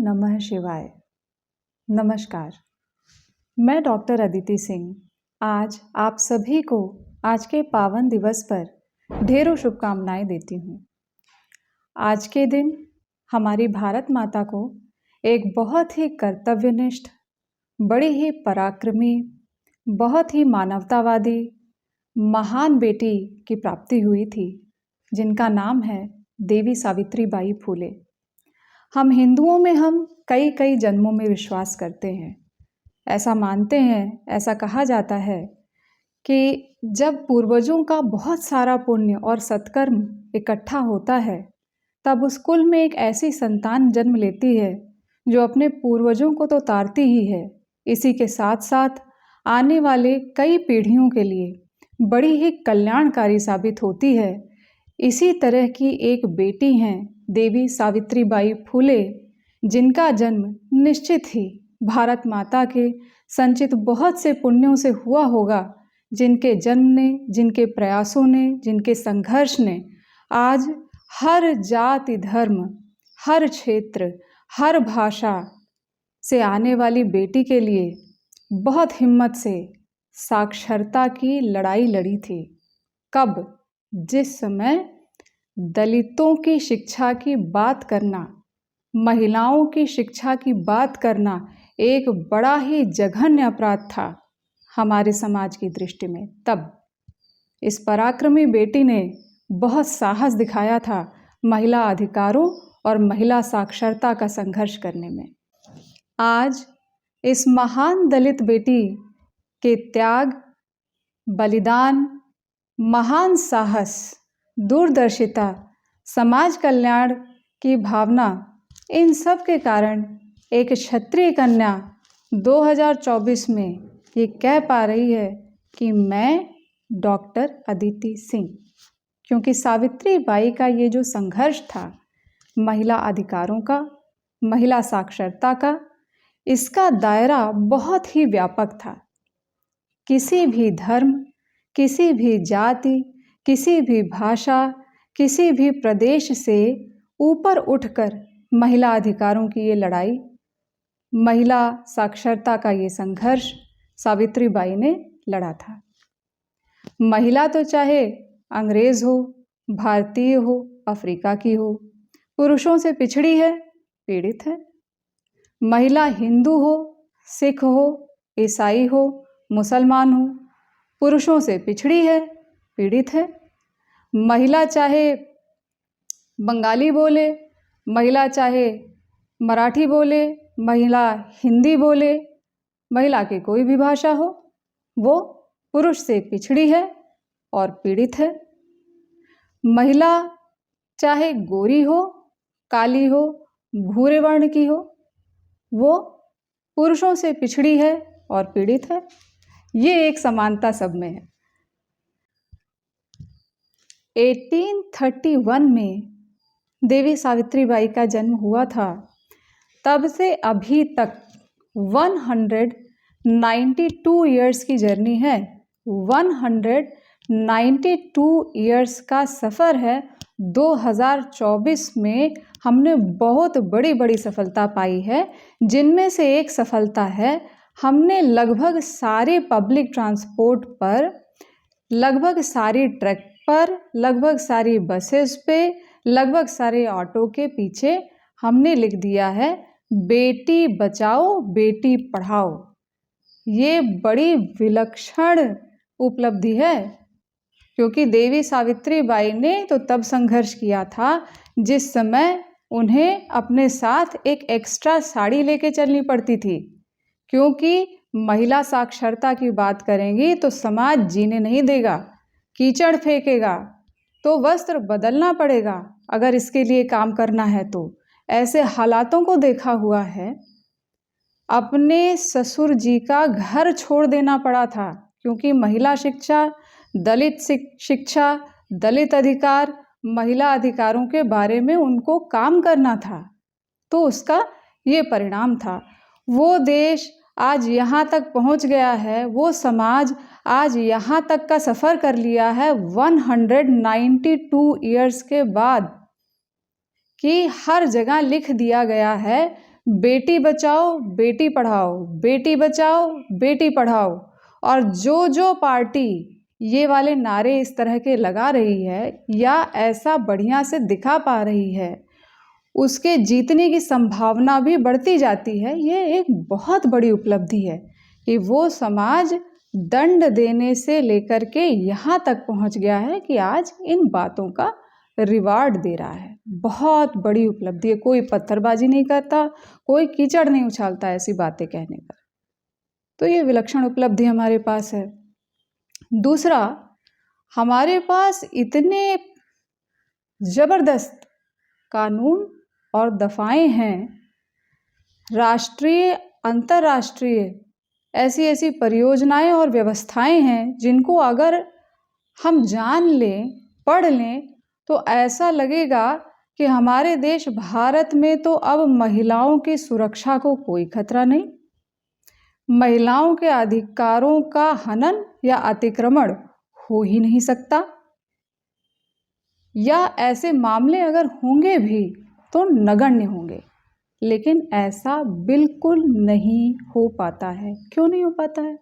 नमः शिवाय। नमस्कार, मैं डॉक्टर अदिति सिंह आज आप सभी को आज के पावन दिवस पर ढेरों शुभकामनाएं देती हूँ। आज के दिन हमारी भारत माता को एक बहुत ही कर्तव्यनिष्ठ, बड़ी ही पराक्रमी, बहुत ही मानवतावादी, महान बेटी की प्राप्ति हुई थी, जिनका नाम है देवी सावित्रीबाई फूले। हम हिंदुओं में कई कई जन्मों में विश्वास करते हैं। ऐसा मानते हैं, ऐसा कहा जाता है कि जब पूर्वजों का बहुत सारा पुण्य और सत्कर्म इकट्ठा होता है, तब उस कुल में एक ऐसी संतान जन्म लेती है जो अपने पूर्वजों को तो तारती ही है, इसी के साथ साथ आने वाले कई पीढ़ियों के लिए बड़ी ही कल्याणकारी साबित होती है। इसी तरह की एक बेटी हैं देवी सावित्रीबाई फूले, जिनका जन्म निश्चित ही भारत माता के संचित बहुत से पुण्यों से हुआ होगा, जिनके जन्म ने, जिनके प्रयासों ने, जिनके संघर्ष ने आज हर जाति धर्म, हर क्षेत्र, हर भाषा से आने वाली बेटी के लिए बहुत हिम्मत से साक्षरता की लड़ाई लड़ी थी। कब? जिस समय दलितों की शिक्षा की बात करना, महिलाओं की शिक्षा की बात करना एक बड़ा ही जघन्य अपराध था हमारे समाज की दृष्टि में। तब इस पराक्रमी बेटी ने बहुत साहस दिखाया था महिला अधिकारों और महिला साक्षरता का संघर्ष करने में। आज इस महान दलित बेटी के त्याग, बलिदान, महान साहस, दूरदर्शिता, समाज कल्याण की भावना, इन सब के कारण एक क्षत्रिय कन्या 2024 में ये कह पा रही है कि मैं डॉक्टर अदिति सिंह। क्योंकि सावित्रीबाई का ये जो संघर्ष था महिला अधिकारों का, महिला साक्षरता का, इसका दायरा बहुत ही व्यापक था। किसी भी धर्म, किसी भी जाति, किसी भी भाषा, किसी भी प्रदेश से ऊपर उठकर महिला अधिकारों की ये लड़ाई, महिला साक्षरता का ये संघर्ष सावित्रीबाई ने लड़ा था। महिला तो चाहे अंग्रेज हो, भारतीय हो, अफ्रीका की हो, पुरुषों से पिछड़ी है, पीड़ित है। महिला हिंदू हो, सिख हो, ईसाई हो, मुसलमान हो, पुरुषों से पिछड़ी है, पीड़ित है। महिला चाहे बंगाली बोले, महिला चाहे मराठी बोले, महिला हिंदी बोले, महिला की कोई भी भाषा हो, वो पुरुष से पिछड़ी है और पीड़ित है। महिला चाहे गोरी हो, काली हो, भूरे वर्ण की हो, वो पुरुषों से पिछड़ी है और पीड़ित है। ये एक समानता सब में है। 1831 में देवी सावित्रीबाई का जन्म हुआ था। तब से अभी तक 192 इयर्स की जर्नी है। 192 इयर्स का सफ़र है। 2024 में हमने बहुत बड़ी बड़ी सफलता पाई है, जिनमें से एक सफलता है हमने लगभग सारे पब्लिक ट्रांसपोर्ट पर, लगभग सारी ट्रक पर, लगभग सारी बसेस पे, लगभग सारे ऑटो के पीछे हमने लिख दिया है बेटी बचाओ बेटी पढ़ाओ। ये बड़ी विलक्षण उपलब्धि है, क्योंकि देवी सावित्रीबाई ने तो तब संघर्ष किया था जिस समय उन्हें अपने साथ एक एक्स्ट्रा साड़ी लेके चलनी पड़ती थी। क्योंकि महिला साक्षरता की बात करेंगी तो समाज जीने नहीं देगा, कीचड़ फेंकेगा, तो वस्त्र बदलना पड़ेगा अगर इसके लिए काम करना है तो। ऐसे हालातों को देखा हुआ है। अपने ससुर जी का घर छोड़ देना पड़ा था, क्योंकि महिला शिक्षा, दलित शिक्षा, दलित अधिकार, महिला अधिकारों के बारे में उनको काम करना था। तो उसका ये परिणाम था। वो देश आज यहाँ तक पहुँच गया है, वो समाज आज यहाँ तक का सफ़र कर लिया है 192 इयर्स के बाद, कि हर जगह लिख दिया गया है बेटी बचाओ बेटी पढ़ाओ, बेटी बचाओ बेटी पढ़ाओ। और जो जो पार्टी ये वाले नारे इस तरह के लगा रही है या ऐसा बढ़िया से दिखा पा रही है, उसके जीतने की संभावना भी बढ़ती जाती है। ये एक बहुत बड़ी उपलब्धि है कि वो समाज दंड देने से लेकर के यहाँ तक पहुँच गया है कि आज इन बातों का रिवार्ड दे रहा है। बहुत बड़ी उपलब्धि है। कोई पत्थरबाजी नहीं करता, कोई कीचड़ नहीं उछालता ऐसी बातें कहने पर। तो ये विलक्षण उपलब्धि हमारे पास है। दूसरा, हमारे पास इतने जबरदस्त कानून और दफाएं हैं, राष्ट्रीय अंतर्राष्ट्रीय ऐसी ऐसी परियोजनाएं और व्यवस्थाएं हैं जिनको अगर हम जान लें, पढ़ लें, तो ऐसा लगेगा कि हमारे देश भारत में तो अब महिलाओं की सुरक्षा को कोई खतरा नहीं, महिलाओं के अधिकारों का हनन या अतिक्रमण हो ही नहीं सकता, या ऐसे मामले अगर होंगे भी तो नगण्य होंगे। लेकिन ऐसा बिल्कुल नहीं हो पाता है। क्यों नहीं हो पाता है?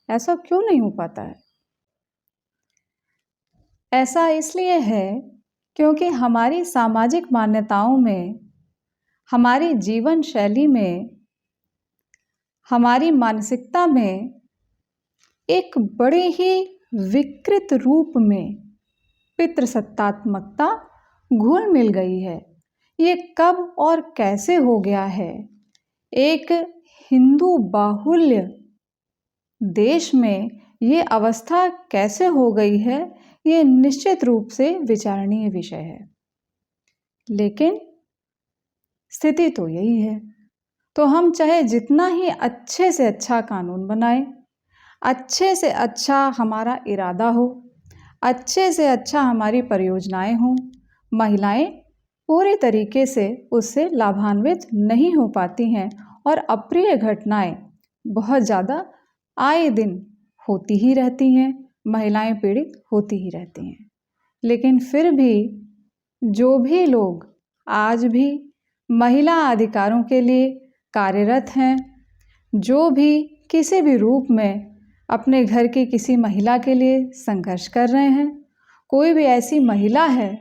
ऐसा क्यों नहीं हो पाता है? ऐसा इसलिए है क्योंकि हमारी सामाजिक मान्यताओं में, हमारी जीवन शैली में, हमारी मानसिकता में एक बड़े ही विकृत रूप में पितृसत्तात्मकता घुल मिल गई है। ये कब और कैसे हो गया है? एक हिंदू बाहुल्य देश में ये अवस्था कैसे हो गई है, ये निश्चित रूप से विचारणीय विषय है। लेकिन स्थिति तो यही है। तो हम चाहे जितना ही अच्छे से अच्छा कानून बनाएं, अच्छे से अच्छा हमारा इरादा हो, अच्छे से अच्छा हमारी परियोजनाएं हों, महिलाएं पूरे तरीके से उससे लाभान्वित नहीं हो पाती हैं और अप्रिय घटनाएं बहुत ज़्यादा आए दिन होती ही रहती हैं, महिलाएं पीड़ित होती ही रहती हैं। लेकिन फिर भी जो भी लोग आज भी महिला अधिकारों के लिए कार्यरत हैं, जो भी किसी भी रूप में अपने घर की किसी महिला के लिए संघर्ष कर रहे हैं, कोई भी ऐसी महिला है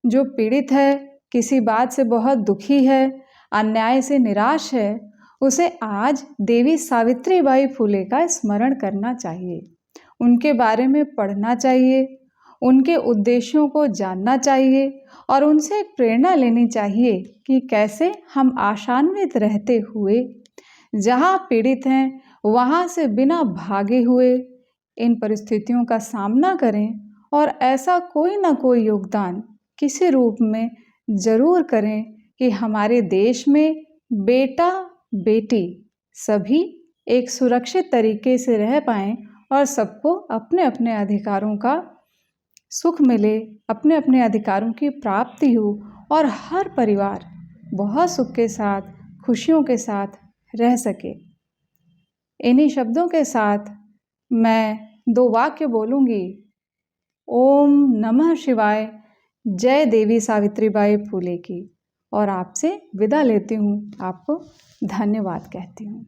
जो पीड़ित है, किसी बात से बहुत दुखी है, अन्याय से निराश है, उसे आज देवी सावित्रीबाई फुले का स्मरण करना चाहिए, उनके बारे में पढ़ना चाहिए, उनके उद्देश्यों को जानना चाहिए और उनसे एक प्रेरणा लेनी चाहिए कि कैसे हम आशान्वित रहते हुए जहाँ पीड़ित हैं वहाँ से बिना भागे हुए इन परिस्थितियों का सामना करें और ऐसा कोई ना कोई योगदान किसी रूप में ज़रूर करें कि हमारे देश में बेटा बेटी सभी एक सुरक्षित तरीके से रह पाएँ और सबको अपने अपने अधिकारों का सुख मिले, अपने अपने अधिकारों की प्राप्ति हो और हर परिवार बहुत सुख के साथ, खुशियों के साथ रह सके। इन्हीं शब्दों के साथ मैं 2 वाक्य बोलूँगी। ओम नमः शिवाय, जय देवी सावित्रीबाई फुले की, और आपसे विदा लेती हूँ। आपको धन्यवाद कहती हूँ।